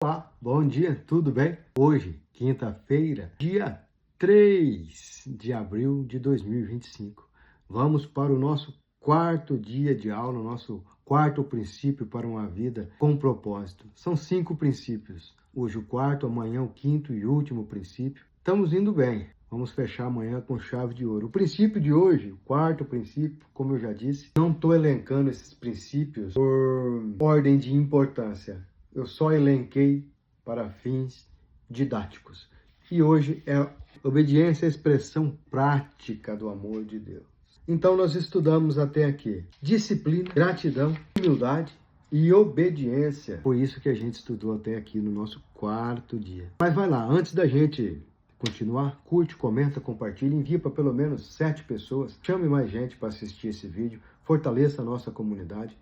Olá, bom dia, tudo bem? Hoje, quinta-feira, dia 3 de abril de 2025. Vamos para o nosso quarto dia de aula, nosso quarto princípio para uma vida com propósito. São 5 princípios. Hoje o quarto, amanhã o quinto e último princípio. Estamos indo bem. Vamos fechar amanhã com chave de ouro. O princípio de hoje, o quarto princípio, como eu já disse, não estou elencando esses princípios por ordem de importância. Eu só elenquei para fins didáticos. E hoje é obediência à expressão prática do amor de Deus. Então nós estudamos até aqui disciplina, gratidão, humildade e obediência. Foi isso que a gente estudou até aqui no nosso quarto dia. Mas vai lá, antes da gente continuar, curte, comenta, compartilha, envia para pelo menos 7 pessoas. Chame mais gente para assistir esse vídeo. Fortaleça a nossa comunidade.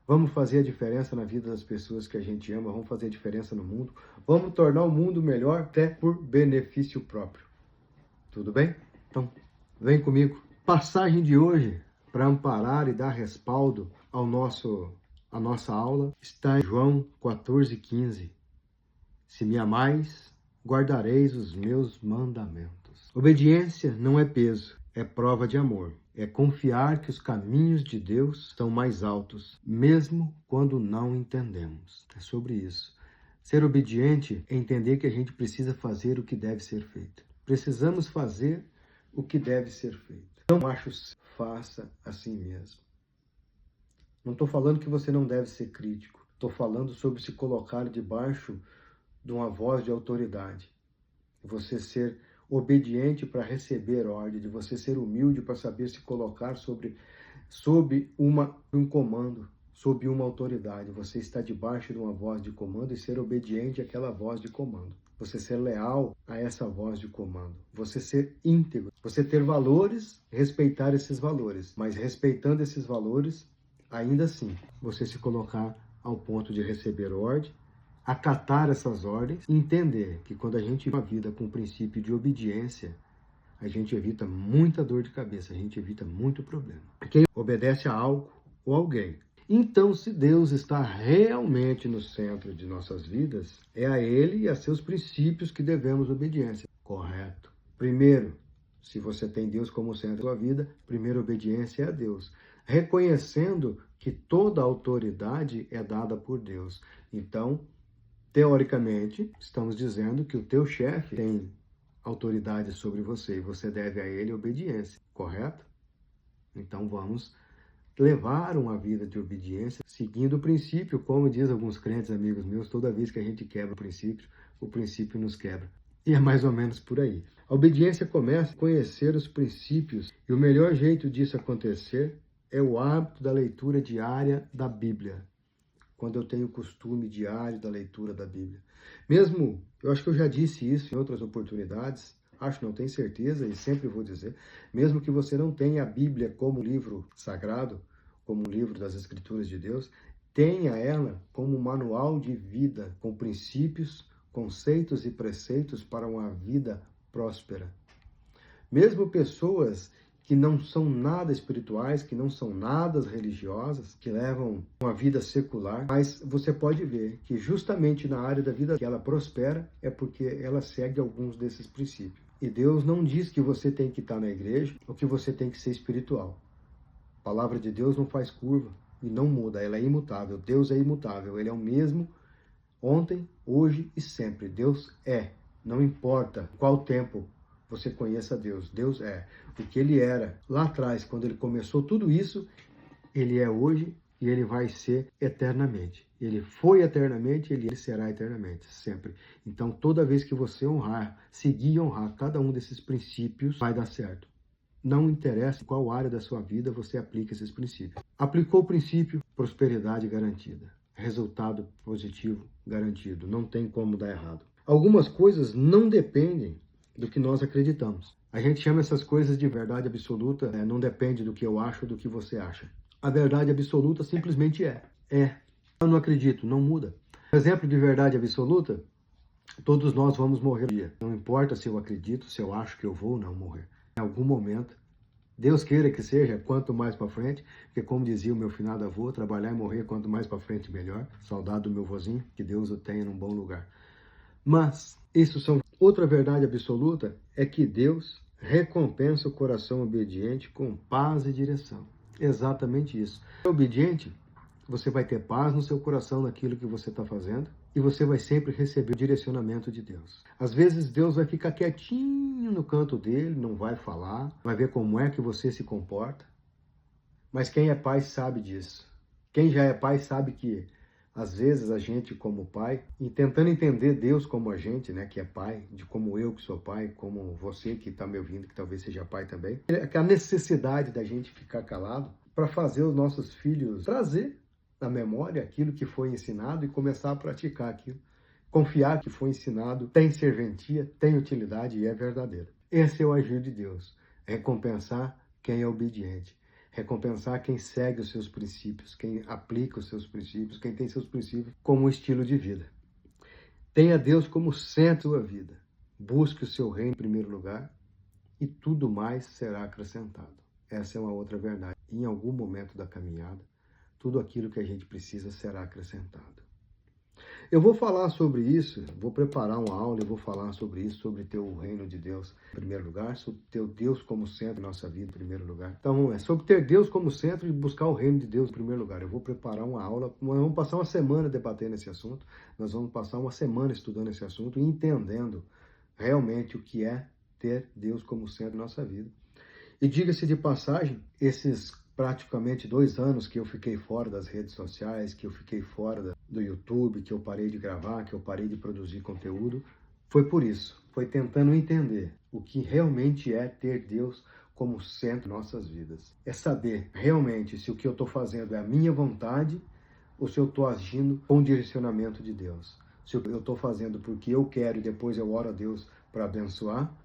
Vamos fazer a diferença na vida das pessoas que a gente ama, vamos fazer a diferença no mundo, vamos tornar o mundo melhor até por benefício próprio. Tudo bem? Então, vem comigo. Passagem de hoje, para amparar e dar respaldo à nossa aula, está em João 14,15. Se me amais, guardareis os meus mandamentos. Obediência não é peso, é prova de amor. É confiar que os caminhos de Deus são mais altos, mesmo quando não entendemos. É sobre isso. Ser obediente é entender que a gente precisa fazer o que deve ser feito. Precisamos fazer o que deve ser feito. Não acho, faça assim mesmo. Não estou falando que você não deve ser crítico. Estou falando sobre se colocar debaixo de uma voz de autoridade. Você ser obediente para receber ordem, de você ser humilde para saber se colocar sob um comando, sob uma autoridade. Você está debaixo de uma voz de comando e ser obediente àquela voz de comando. Você ser leal a essa voz de comando. Você ser íntegro. Você ter valores, respeitar esses valores. Mas respeitando esses valores, ainda assim, você se colocar ao ponto de receber ordem, acatar essas ordens e entender que quando a gente vive uma vida com o princípio de obediência, a gente evita muita dor de cabeça, a gente evita muito problema. Quem obedece a algo ou alguém. Então, se Deus está realmente no centro de nossas vidas, é a Ele e a seus princípios que devemos obediência. Correto. Primeiro, se você tem Deus como centro da sua vida, primeira obediência é a Deus. Reconhecendo que toda autoridade é dada por Deus. Então, teoricamente, estamos dizendo que o teu chefe tem autoridade sobre você e você deve a ele obediência, correto? Então vamos levar uma vida de obediência seguindo o princípio, como diz alguns crentes amigos meus, toda vez que a gente quebra o princípio nos quebra. E é mais ou menos por aí. A obediência começa a conhecer os princípios e o melhor jeito disso acontecer é o hábito da leitura diária da Bíblia. Quando eu tenho o costume diário da leitura da Bíblia. Mesmo, eu acho que eu já disse isso em outras oportunidades, acho, não tenho certeza e sempre vou dizer, mesmo que você não tenha a Bíblia como livro sagrado, como um livro das Escrituras de Deus, tenha ela como um manual de vida, com princípios, conceitos e preceitos para uma vida próspera. Mesmo pessoas que não são nada espirituais, que não são nada religiosas, que levam uma vida secular, mas você pode ver que justamente na área da vida que ela prospera é porque ela segue alguns desses princípios. E Deus não diz que você tem que estar na igreja ou que você tem que ser espiritual. A palavra de Deus não faz curva e não muda, ela é imutável. Deus é imutável, Ele é o mesmo ontem, hoje e sempre. Deus é, não importa qual tempo você conheça Deus. Deus é o que Ele era lá atrás, quando Ele começou tudo isso, Ele é hoje e Ele vai ser eternamente. Ele foi eternamente, Ele será eternamente, sempre. Então, toda vez que você honrar, seguir e honrar cada um desses princípios, vai dar certo. Não interessa em qual área da sua vida você aplica esses princípios. Aplicou o princípio, prosperidade garantida. Resultado positivo garantido. Não tem como dar errado. Algumas coisas não dependem do que nós acreditamos. A gente chama essas coisas de verdade absoluta, não depende do que eu acho ou do que você acha. A verdade absoluta simplesmente é. Eu não acredito, não muda. Exemplo de verdade absoluta, todos nós vamos morrer um dia. Não importa se eu acredito, se eu acho que eu vou ou não morrer. Em algum momento, Deus queira que seja quanto mais para frente, porque como dizia o meu finado avô, trabalhar e morrer quanto mais para frente melhor. Saudade do meu vozinho, que Deus o tenha num bom lugar. Mas isso são outra verdade absoluta, é que Deus recompensa o coração obediente com paz e direção. Exatamente isso. Obediente, você vai ter paz no seu coração naquilo que você está fazendo e você vai sempre receber o direcionamento de Deus. Às vezes Deus vai ficar quietinho no canto dele, não vai falar, vai ver como é que você se comporta. Mas quem é pai sabe disso. Quem já é pai sabe que às vezes a gente como pai, e tentando entender Deus como a gente, né, que é pai, de como eu que sou pai, como você que está me ouvindo, que talvez seja pai também, é que a necessidade da gente ficar calado para fazer os nossos filhos trazer na memória aquilo que foi ensinado e começar a praticar aquilo. Confiar que foi ensinado tem serventia, tem utilidade e é verdadeiro. Esse é o agir de Deus, recompensar quem é obediente. Recompensar quem segue os seus princípios, quem aplica os seus princípios, quem tem seus princípios como estilo de vida. Tenha Deus como centro da vida. Busque o seu reino em primeiro lugar e tudo mais será acrescentado. Essa é uma outra verdade. Em algum momento da caminhada, tudo aquilo que a gente precisa será acrescentado. Eu vou falar sobre isso, vou preparar uma aula e vou falar sobre isso, sobre ter o reino de Deus em primeiro lugar, sobre ter o Deus como centro da nossa vida em primeiro lugar. Então, é sobre ter Deus como centro e buscar o reino de Deus em primeiro lugar. Eu vou preparar uma aula, nós vamos passar uma semana debatendo esse assunto, nós vamos passar uma semana estudando esse assunto e entendendo realmente o que é ter Deus como centro da nossa vida. E diga-se de passagem, esses praticamente 2 anos que eu fiquei fora das redes sociais, que eu fiquei fora do YouTube, que eu parei de gravar, que eu parei de produzir conteúdo, foi por isso. Foi tentando entender o que realmente é ter Deus como centro de nossas vidas. É saber realmente se o que eu estou fazendo é a minha vontade ou se eu estou agindo com o direcionamento de Deus. Se eu estou fazendo porque eu quero e depois eu oro a Deus para abençoar,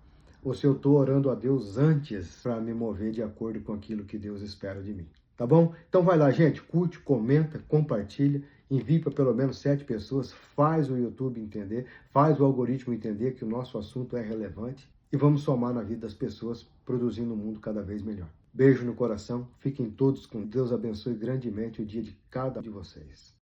ou se eu estou orando a Deus antes para me mover de acordo com aquilo que Deus espera de mim. Tá bom? Então vai lá, gente, curte, comenta, compartilha, envie para pelo menos 7 pessoas, faz o YouTube entender, faz o algoritmo entender que o nosso assunto é relevante e vamos somar na vida das pessoas, produzindo um mundo cada vez melhor. Beijo no coração, fiquem todos com Deus, abençoe grandemente o dia de cada um de vocês.